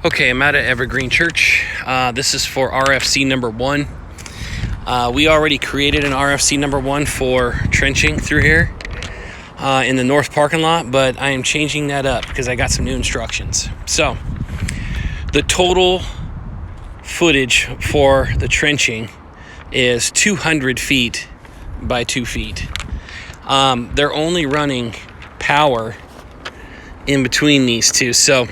Okay, I'm out at Evergreen Church. This is for RFC number 1. We already created an RFC number 1 for trenching through here in the north parking lot, but I am changing that up because I got some new instructions. So, the total footage for the trenching is 200 feet by 2 feet. They're only running power in between these two, so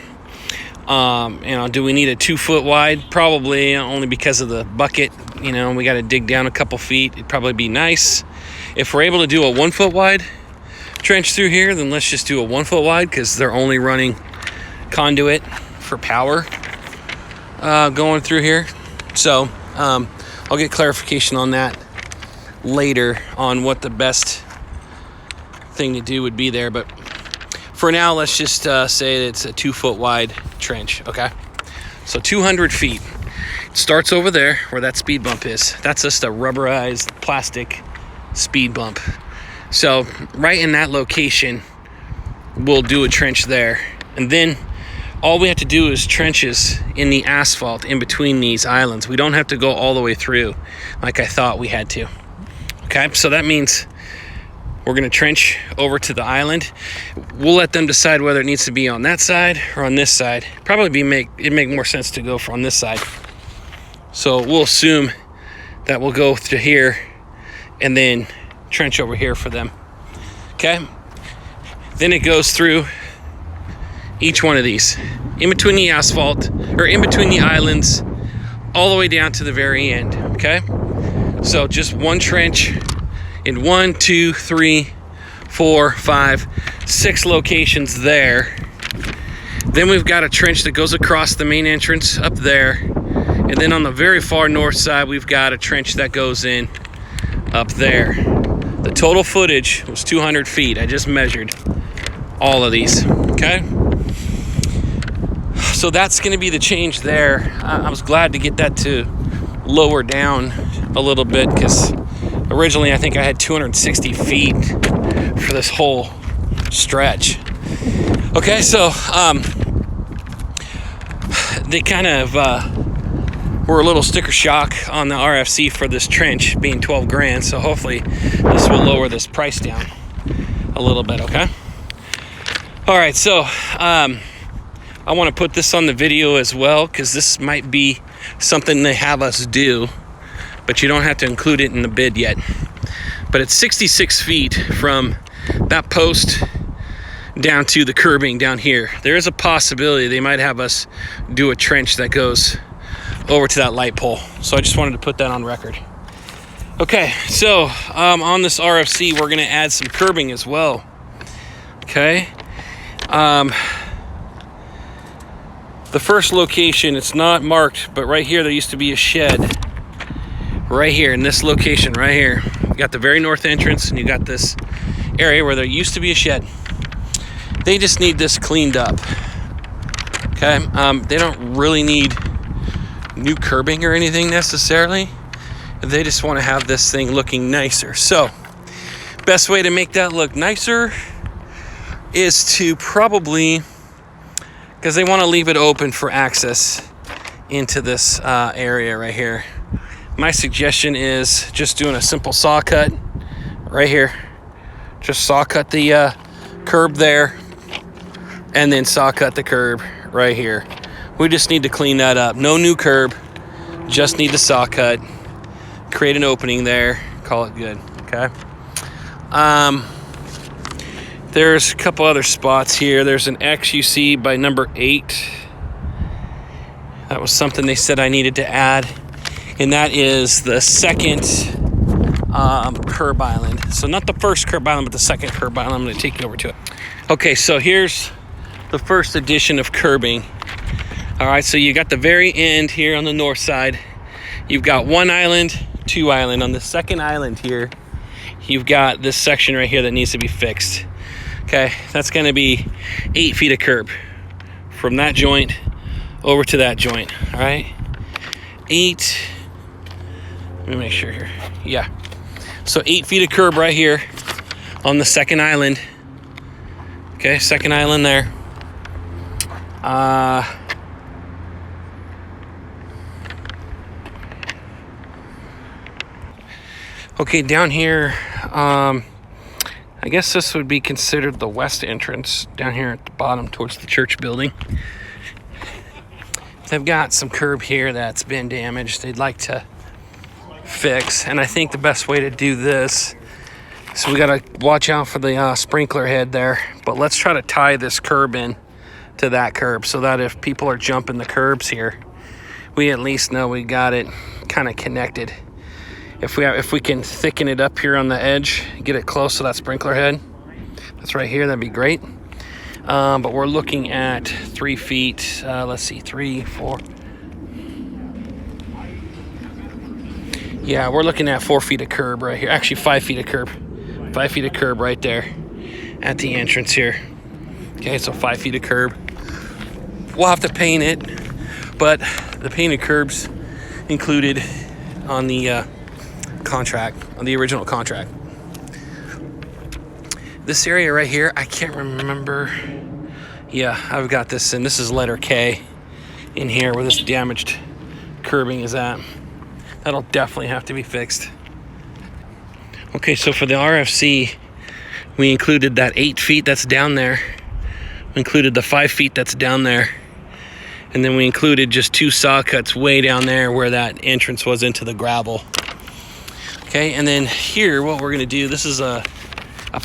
do we need a 2 foot wide? Probably, only because of the bucket. We got to dig down a couple feet. It'd probably be nice if we're able to do a 1 foot wide trench through here. Then let's just do a 1 foot wide because they're only running conduit for power going through here. So I'll get clarification on that later on what the best thing to do would be there, but for now, let's just say that it's a 2 foot wide trench, okay? So 200 feet. It starts over there where that speed bump is. That's just a rubberized plastic speed bump. So right in that location, we'll do a trench there. And then all we have to do is trenches in the asphalt in between these islands. We don't have to go all the way through like I thought we had to. Okay, so that means we're going to trench over to the island. We'll let them decide whether it needs to be on that side or on this side. Probably make more sense to go on this side. So we'll assume that we'll go through here and then trench over here for them. Okay? Then it goes through each one of these, in between the asphalt, or in between the islands, all the way down to the very end. Okay? So just one trench in 1, 2, 3, 4, 5, 6 locations there. Then we've got a trench that goes across the main entrance up there. And then on the very far north side, we've got a trench that goes in up there. The total footage was 200 feet. I just measured all of these, okay? So that's gonna be the change there. I was glad to get that to lower down a little bit because originally I think I had 260 feet for this whole stretch. Okay, so they kind of were a little sticker shock on the RFC for this trench being 12 grand. So hopefully this will lower this price down a little bit, okay? All right, so I want to put this on the video as well because this might be something they have us do, but you don't have to include it in the bid yet. But it's 66 feet from that post down to the curbing down here. There is a possibility they might have us do a trench that goes over to that light pole. So I just wanted to put that on record. Okay, so on this RFC, we're gonna add some curbing as well. Okay. The first location, it's not marked, but right here there used to be a shed. Right here in this location, right here. You got the very north entrance and you got this area where there used to be a shed. They just need this cleaned up. Okay, they don't really need new curbing or anything necessarily. They just want to have this thing looking nicer. So, best way to make that look nicer is to probably, because they want to leave it open for access into this area right here. My suggestion is just doing a simple saw cut right here. Just saw cut the curb there and then saw cut the curb right here. We just need to clean that up. No new curb, just need the saw cut. Create an opening there, call it good, okay? There's a couple other spots here. There's an X you see by number 8. That was something they said I needed to add. And that is the second curb island. So not the first curb island, but the second curb island. I'm gonna take you over to it. Okay, so here's the first edition of curbing. All right, so you got the very end here on the north side. You've got 1 island, 2 island. On the second island here, you've got this section right here that needs to be fixed. Okay, that's gonna be 8 feet of curb from that joint over to that joint, all right? 8, let me make sure here. Yeah, so 8 feet of curb right here on the second island. Okay, second island there. Okay, down here, I guess this would be considered the west entrance, down here at the bottom towards the church building. They've got some curb here that's been damaged they'd like to fix, and I think the best way to do this, so we got to watch out for the sprinkler head there, but let's try to tie this curb in to that curb so that if people are jumping the curbs here, we at least know we got it kind of connected. If we can thicken it up here on the edge, get it close to that sprinkler head, that's right here, that'd be great. But we're looking at 3 feet, let's see, 3, 4. Yeah, we're looking at 4 feet of curb right here. Actually, 5 feet of curb. 5 feet of curb right there at the entrance here. Okay, so 5 feet of curb. We'll have to paint it, but the painted curbs included on the contract, on the original contract. This area right here, I can't remember. Yeah, I've got this, and this is letter K in here where this damaged curbing is at. That'll definitely have to be fixed. Okay, so for the RFC, we included that 8 feet that's down there. We included the 5 feet that's down there. And then we included just 2 saw cuts way down there where that entrance was into the gravel. Okay, and then here, what we're gonna do, this is a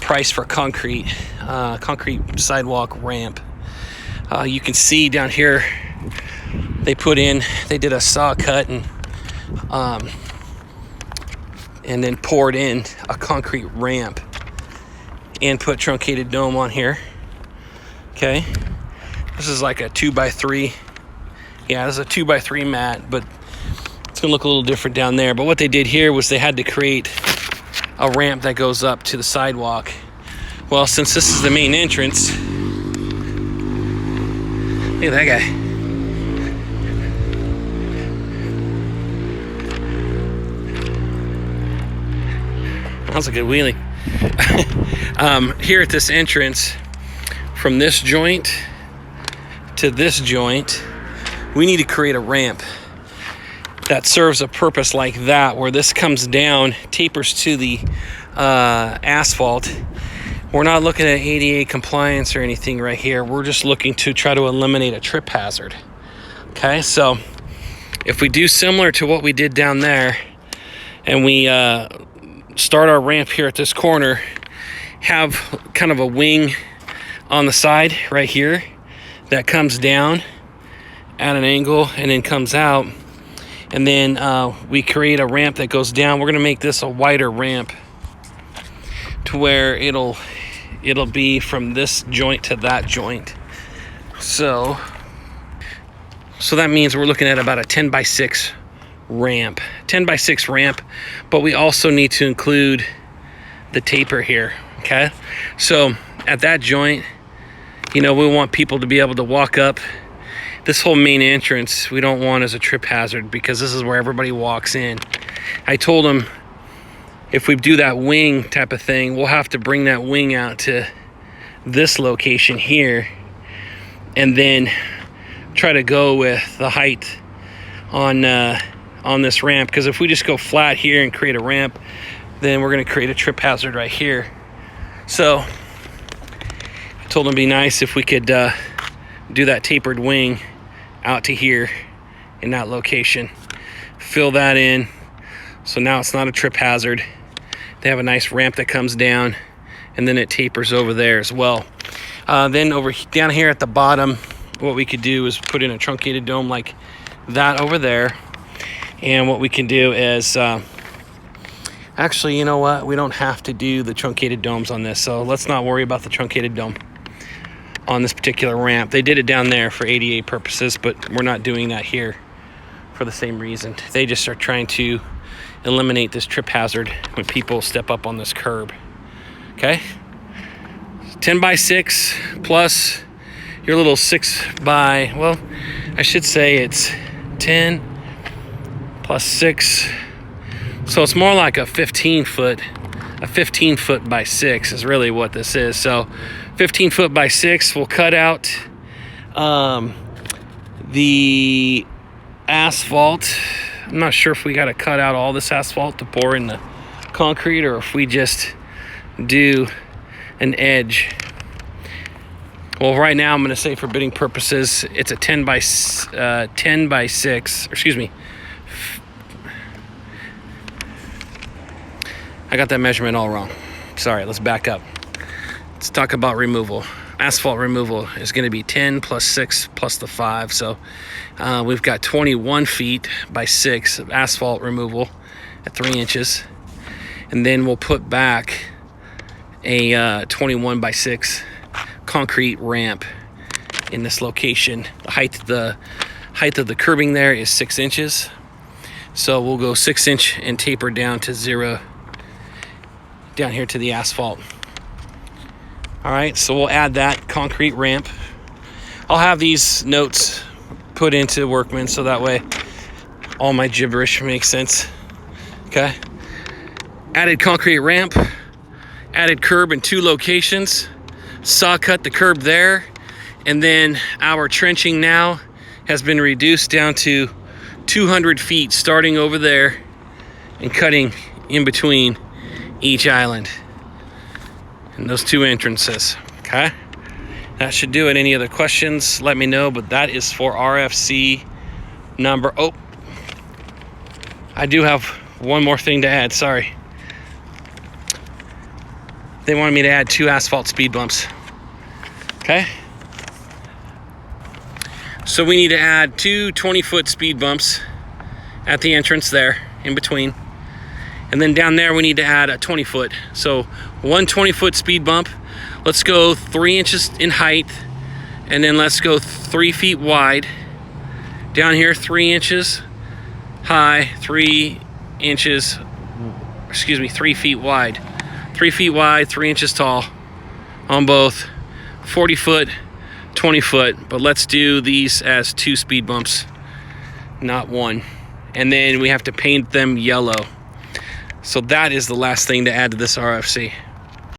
price for concrete sidewalk ramp. You can see down here, they did a saw cut and then poured in a concrete ramp and put truncated dome on here. Okay, this is like a 2x3. Yeah, this is a 2x3 mat, but it's gonna look a little different down there. But what they did here was they had to create a ramp that goes up to the sidewalk. Well, since this is the main entrance, look at that guy. That was a good wheelie. Here at this entrance, from this joint to this joint, we need to create a ramp that serves a purpose like that, where this comes down, tapers to the asphalt. We're not looking at ADA compliance or anything right here. We're just looking to try to eliminate a trip hazard. Okay, so if we do similar to what we did down there, and we start our ramp here at this corner, have kind of a wing on the side right here that comes down at an angle and then comes out, and then we create a ramp that goes down. We're going to make this a wider ramp to where it'll be from this joint to that joint. So that means we're looking at about a 10x6 ramp. 10x6 ramp, but we also need to include the taper here. Okay, so at that joint, we want people to be able to walk up. This whole main entrance we don't want as a trip hazard, because this is where everybody walks in. I told them if we do that wing type of thing, we'll have to bring that wing out to this location here and then try to go with the height on this ramp, because if we just go flat here and create a ramp, then we're going to create a trip hazard right here. So I told them it'd be nice if we could do that tapered wing out to here in that location, fill that in, so now it's not a trip hazard. They have a nice ramp that comes down, and then it tapers over there as well. Then down here at the bottom, what we could do is put in a truncated dome like that over there. And what we can do is actually, you know what, we don't have to do the truncated domes on this, so let's not worry about the truncated dome on this particular ramp. They did it down there for ADA purposes, but we're not doing that here for the same reason. They just are trying to eliminate this trip hazard when people step up on this curb. Okay, 10x6 plus your little 6x, well, I should say it's 10 plus 6, so it's more like a 15 foot by 6 is really what this is. So 15 foot by 6 will cut out the asphalt. I'm not sure if we got to cut out all this asphalt to pour in the concrete or if we just do an edge. Well, right now I'm going to say for bidding purposes, it's a 10 by 6, excuse me. I got that measurement all wrong. Sorry, let's back up. Let's talk about removal. Asphalt removal is going to be 10 plus 6 plus the 5. So we've got 21 feet by 6 of asphalt removal at 3 inches. And then we'll put back a 21 by 6 concrete ramp in this location. The height of the curbing there is 6 inches. So we'll go 6 inch and taper down to 0 down here to the asphalt. All right, so we'll add that concrete ramp. I'll have these notes put into Workman so that way all my gibberish makes sense. Okay. Added concrete ramp, added curb in 2 locations, saw cut the curb there, and then our trenching now has been reduced down to 200 feet starting over there and cutting in between each island and those 2 entrances. Okay, that should do it. Any other questions, let me know. But that is for RFC number, oh, I do have one more thing to add. Sorry, they wanted me to add 2 asphalt speed bumps. Okay, so we need to add 2 20-foot speed bumps at the entrance there in between. And then down there, we need to add a 20-foot. So 1 20-foot speed bump. Let's go 3 inches in height. And then let's go 3 feet wide. Down here, 3 inches high, 3 inches, excuse me, 3 feet wide. 3 feet wide, 3 inches tall on both. 40-foot, 20-foot. But let's do these as 2 speed bumps, not 1. And then we have to paint them yellow. So that is the last thing to add to this RFC.